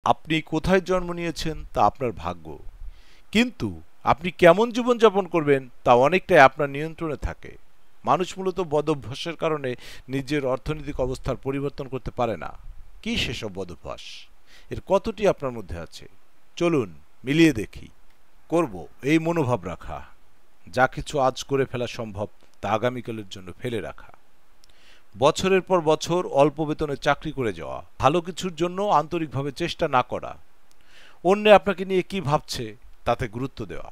আপনি কোথায় জন্ম নিয়েছেন তা আপনার ভাগ্য, কিন্তু আপনি কেমন জীবনযাপন করবেন তা অনেকটাই আপনার নিয়ন্ত্রণে থাকে। মানুষ মূলত বদভ্যাসের কারণে নিজের অর্থনৈতিক অবস্থার পরিবর্তন করতে পারে না। কি সেসব বদভ্যাস? এর কতটি আপনার মধ্যে আছে? চলুন মিলিয়ে দেখি। করব এই মনোভাব রাখা, যা কিছু আজ করে ফেলা সম্ভব তা আগামীকালের জন্য ফেলে রাখা। বছরের পর বছর অল্প বেতনে চাকরি করে যাওয়া, ভালো কিছুর জন্য আন্তরিকভাবে চেষ্টা না করা, অন্যে আপনাকে নিয়ে কি ভাবছে তাতে গুরুত্ব দেওয়া,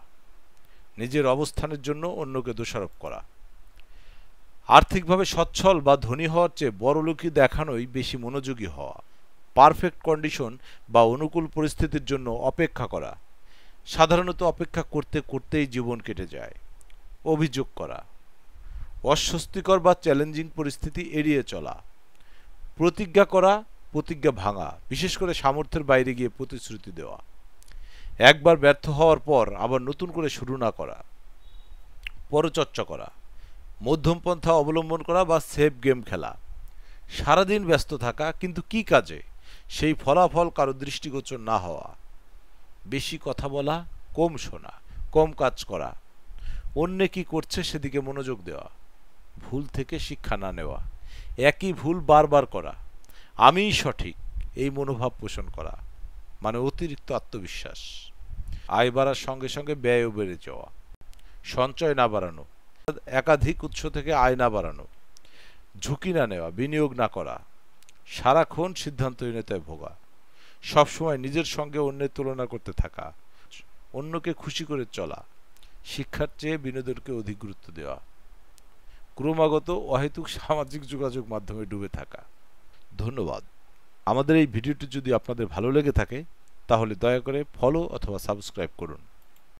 নিজের অবস্থানের জন্য অন্যকে দোষারোপ করা, আর্থিকভাবে সচ্ছল বা ধনী হওয়ার চেয়ে বড়লোকি দেখানোই বেশি মনোযোগী হওয়া, পারফেক্ট কন্ডিশন বা অনুকূল পরিস্থিতির জন্য অপেক্ষা করা, সাধারণত অপেক্ষা করতে করতেই জীবন কেটে যায়, অভিযোগ করা, অস্বস্তিকর বা চ্যালেঞ্জিং পরিস্থিতি এড়িয়ে চলা, প্রতিজ্ঞা করা, প্রতিজ্ঞা ভাঙা, বিশেষ করে সামর্থ্যের বাইরে গিয়ে প্রতিশ্রুতি দেওয়া, একবার ব্যর্থ হওয়ার পর আবার নতুন করে শুরু না করা, পরচর্চা করা, মধ্যমপন্থা অবলম্বন করা বা সেফ গেম খেলা, সারাদিন ব্যস্ত থাকা কিন্তু কি কাজে সেই ফলাফল কারো দৃষ্টিগোচর না হওয়া, বেশি কথা বলা, কম শোনা, কম কাজ করা, অন্যে কি করছে সেদিকে মনোযোগ দেওয়া, ভুল থেকে শিক্ষা না নেওয়া, একই ভুল বারবার করা, আমিই সঠিক এই মনোভাব পোষণ করা, মানে অতিরিক্ত আত্মবিশ্বাস, আয় বাড়ার সঙ্গে সঙ্গে ব্যয়ও বেড়ে যাওয়া, সঞ্চয় না বাড়ানো, একাধিক উৎস থেকে আয় না বাড়ানো, ঝুঁকি না নেওয়া, বিনিয়োগ না করা, সারাক্ষণ সিদ্ধান্তহীনতায় ভোগা, সবসময় নিজের সঙ্গে অন্যের তুলনা করতে থাকা, অন্যকে খুশি করে চলা, শিক্ষার চেয়ে বিনোদনকে অধিক গুরুত্ব দেওয়া, ক্রমাগত অহেতুক সামাজিক যোগাযোগ মাধ্যমে ডুবে থাকা। ধন্যবাদ। আমাদের এই ভিডিওটি যদি আপনাদের ভালো লেগে থাকে তাহলে দয়া করে ফলো অথবা সাবস্ক্রাইব করুন।